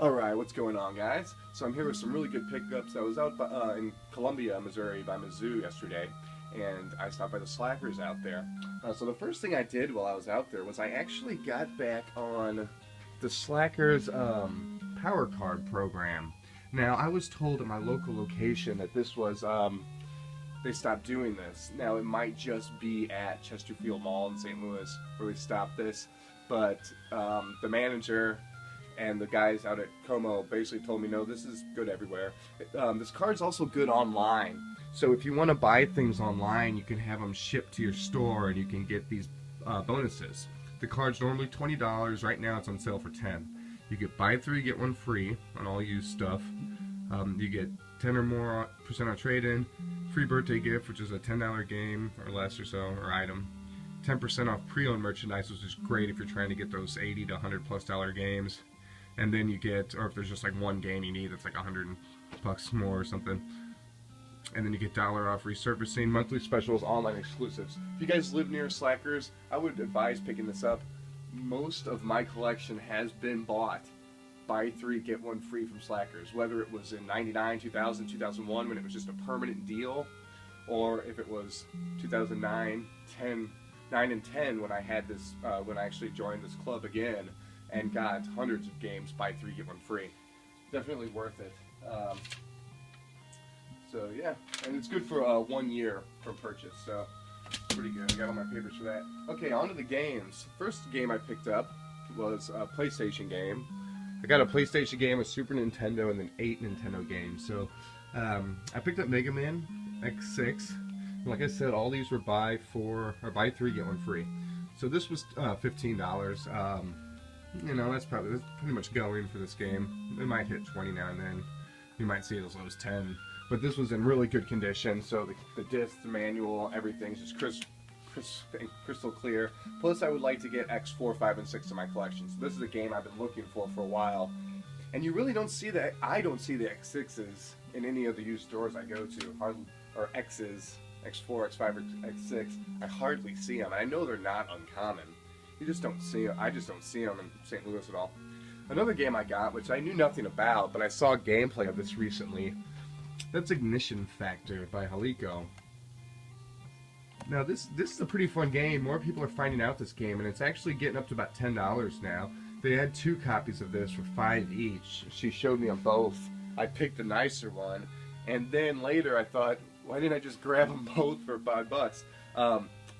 Alright, what's going on, guys? So I'm here with some really good pickups. I was out in Columbia, Missouri by Mizzou yesterday, and I stopped by the Slackers out there. So the first thing I did while I was out there was I actually got back on the Slackers Power Card program. Now, I was told at my local location that this was, they stopped doing this. Now, it might just be at Chesterfield Mall in St. Louis where they stopped this, but the manager and the guys out at Como basically told me, no, this is good everywhere. This card's also good online. So if you want to buy things online, you can have them shipped to your store and you can get these bonuses. The card's normally $20. Right now it's on sale for $10. You get buy 3, get 1 free on all used stuff. You get 10 or more % on trade-in, free birthday gift, which is a $10 game or less or so, or item. 10% off pre-owned merchandise, which is great if you're trying to get those $80 to $100+ games. And then you get, or if there's just like one game you need that's like $100 more or something. And then you get $1 off resurfacing, monthly specials, online exclusives. If you guys live near Slackers, I would advise picking this up. Most of my collection has been bought. Buy 3, get 1 free from Slackers. Whether it was in 99, 2000, 2001 when it was just a permanent deal, or if it was 2009, 9 and 10 when I had this, when I actually joined this club again and got hundreds of games, buy 3, get 1 free. Definitely worth it. So yeah, and it's good for 1 year from purchase, so pretty good. I got all my papers for that. Okay, on to the games. First game I picked up was a PlayStation game. I got a PlayStation game, a Super Nintendo, and then 8 Nintendo games. So I picked up Mega Man X6. Like I said, all these were buy 3, get 1 free. So this was $15. You know, that's pretty much going for this game. It might hit 20 now and then. You might see it as low as 10. But this was in really good condition, so the disc, the manual, everything's just crystal clear. Plus, I would like to get X4, 5, and 6 in my collection. So this is a game I've been looking for a while. And you really don't see that. I don't see the X6s in any of the used stores I go to, or X's, X4, X5, or X6. I hardly see them. And I know they're not uncommon. You just don't see them. I just don't see them in St. Louis at all. Another game I got, which I knew nothing about, but I saw gameplay of this recently. That's Ignition Factor by Halico. Now this is a pretty fun game. More people are finding out this game, and it's actually getting up to about $10 now. They had 2 copies of this for $5 each. She showed me them both. I picked the nicer one, and then later I thought, why didn't I just grab them both for $5?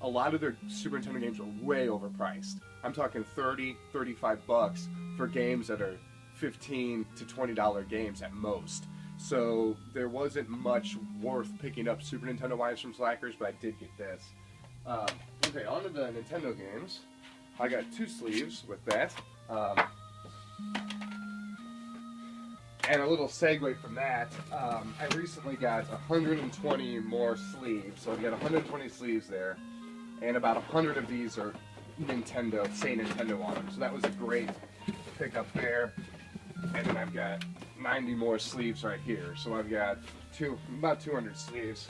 A lot of their Super Nintendo games are way overpriced. I'm talking $30, $35 for games that are $15 to $20 games at most. So there wasn't much worth picking up Super Nintendo wise from Slackers, but I did get this. Okay, on to the Nintendo games. I got 2 sleeves with that. And a little segue from that, I recently got 120 more sleeves. So I've got 120 sleeves there. And about 100 of these are Nintendo, say Nintendo on them. So that was a great pickup there. And then I've got 90 more sleeves right here. So I've got about 200 sleeves.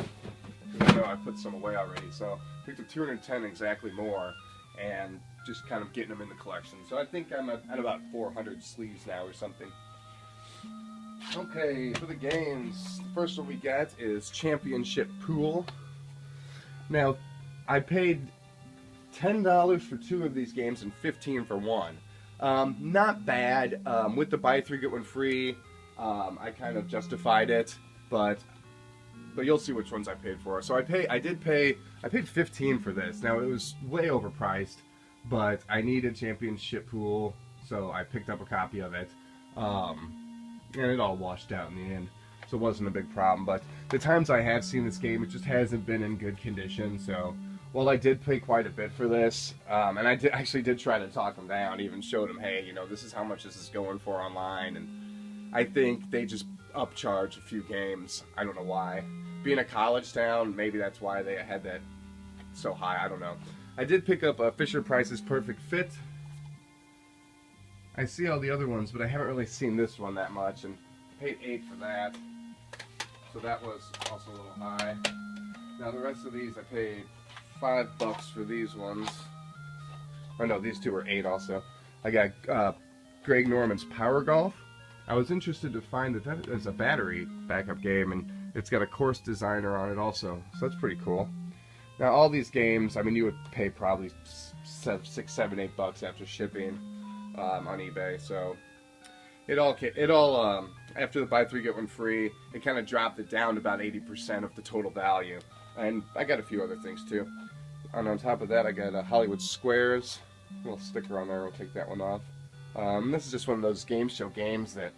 I know I put some away already. So I picked up 210 exactly more and just kind of getting them in the collection. So I think I'm at about 400 sleeves now or something. Okay, for the games, the first one we got is Championship Pool. Now, I paid $10 for 2 of these games and $15 for 1. Not bad. With the buy 3 get 1 free, I kind of justified it, but you'll see which ones I paid for. So I paid $15 for this. Now it was way overpriced, but I needed Championship Pool, so I picked up a copy of it, and it all washed out in the end. So it wasn't a big problem. But the times I have seen this game, it just hasn't been in good condition. So well, I did pay quite a bit for this, and I actually did try to talk them down, even showed them, hey, you know, this is how much this is going for online, and I think they just upcharge a few games. I don't know why. Being a college town, maybe that's why they had that so high, I don't know. I did pick up Fisher-Price's Perfect Fit. I see all the other ones, but I haven't really seen this one that much, and I paid $8 for that, so that was also a little high. Now the rest of these I paid $5 for these ones. Oh no, these 2 were $8 also. I got Greg Norman's Power Golf. I was interested to find that it's a battery backup game, and it's got a course designer on it also, so that's pretty cool. Now all these games, I mean, you would pay probably $6, $7, $8 after shipping on eBay, so it all after the buy 3 get 1 free, it kind of dropped it down to about 80% of the total value. And I got a few other things too. And on top of that, I got a Hollywood Squares, a little sticker on there. We'll take that one off. This is just one of those game show games that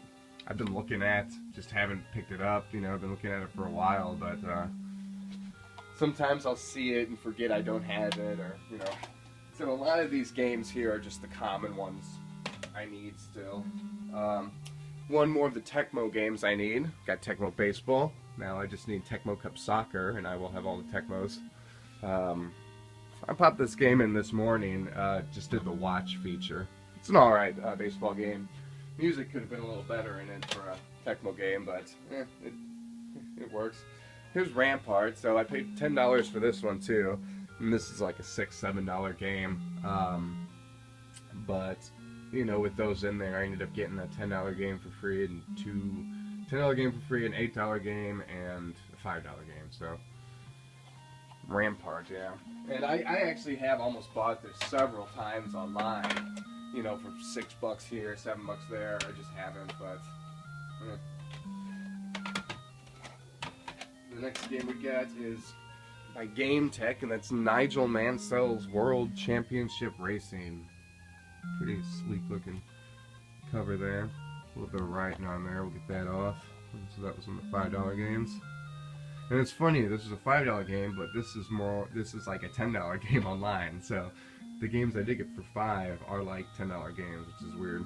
I've been looking at, just haven't picked it up. You know, I've been looking at it for a while, but sometimes I'll see it and forget I don't have it, or you know. So a lot of these games here are just the common ones I need still. One more of the Tecmo games I need. Got Tecmo Baseball. Now I just need Tecmo Cup Soccer, and I will have all the Tecmos. I popped this game in this morning. Just did the watch feature. It's an alright baseball game. Music could have been a little better in it for a Tecmo game, but it works. Here's Rampart. So I paid $10 for this one too, and this is like a $6, $7 game. But you know, with those in there, I ended up getting a $10 game for free, and $10 game for free, an $8 game, and a $5 game. So Rampart, yeah. And I actually have almost bought this several times online. You know, for $6 here, $7 there. I just haven't, but the next game we got is by Game Tech, and that's Nigel Mansell's World Championship Racing. Pretty sleek looking cover there. A little bit of writing on there. We'll get that off. So that was in the $5 games. And it's funny, this is a $5 game, but this is like a $10 game online. So the games I did get for $5 are like $10 games, which is weird.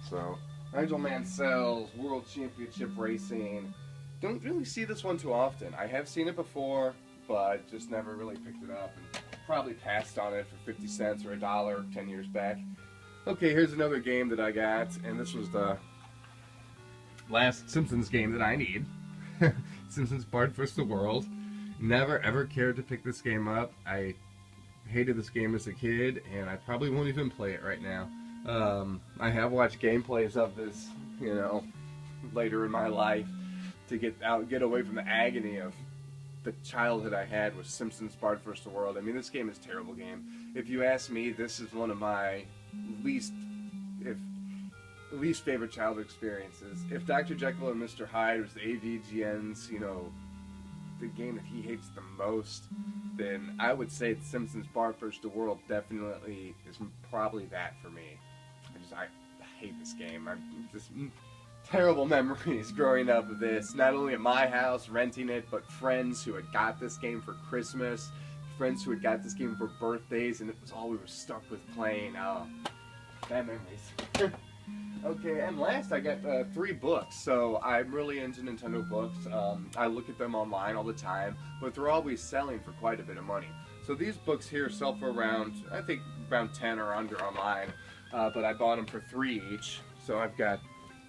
So Nigel Mansell's World Championship Racing. Don't really see this one too often. I have seen it before, but just never really picked it up, and probably passed on it for 50 cents or $1 10 years back. Okay, here's another game that I got, and this was the last Simpsons game that I need. Simpson Sparta vs. the World. Never ever cared to pick this game up. I hated this game as a kid, and I probably won't even play it right now. I have watched gameplays of this, you know, later in my life to get away from the agony of the childhood I had with Simpson Sparta vs. the World. I mean, this game is a terrible game. If you ask me, this is one of my least favorite childhood experiences. If Dr. Jekyll and Mr. Hyde was the AVGN's, you know, the game that he hates the most, then I would say Simpson Sparta vs. the World definitely is probably that for me. I hate this game. I'm just terrible memories growing up with this. Not only at my house renting it, but friends who had got this game for Christmas, friends who had got this game for birthdays, and it was all we were stuck with playing. Oh, bad memories. Okay, and last I got 3 books. So I'm really into Nintendo books. I look at them online all the time, but they're always selling for quite a bit of money. So these books here sell for around, I think, around 10 or under online. But I bought them for $3 each. So I've got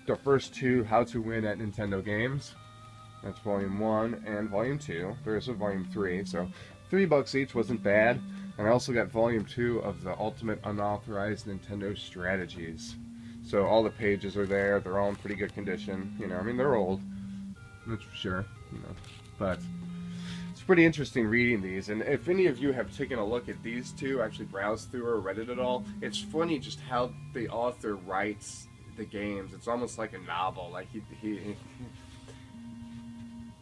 the first 2, How to Win at Nintendo Games. That's Volume 1 and Volume 2. There is a Volume 3, so $3 each wasn't bad. And I also got Volume 2 of the Ultimate Unauthorized Nintendo Strategies. So all the pages are there. They're all in pretty good condition. You know, I mean, they're old, that's for sure. You know, but it's pretty interesting reading these. And if any of you have taken a look at these 2, actually browsed through or read it at all, it's funny just how the author writes the games. It's almost like a novel. Like he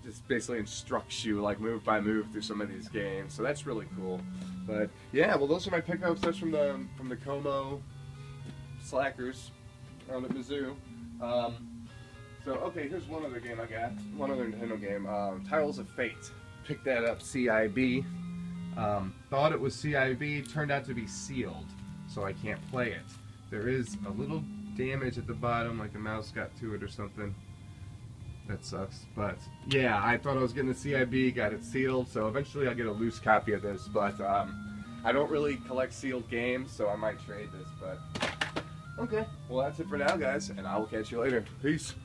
just basically instructs you like move by move through some of these games. So that's really cool. But yeah, well, those are my pickups. That's from the Como Slackers at Mizzou. So okay, here's one other game I got. One other Nintendo game. Tiles of Fate. Picked that up CIB. Thought it was CIB. Turned out to be sealed, so I can't play it. There is a little damage at the bottom, like a mouse got to it or something. That sucks. But yeah, I thought I was getting the CIB. Got it sealed. So eventually I'll get a loose copy of this. But I don't really collect sealed games, so I might trade this. But okay, well that's it for now, guys, and I will catch you later. Peace.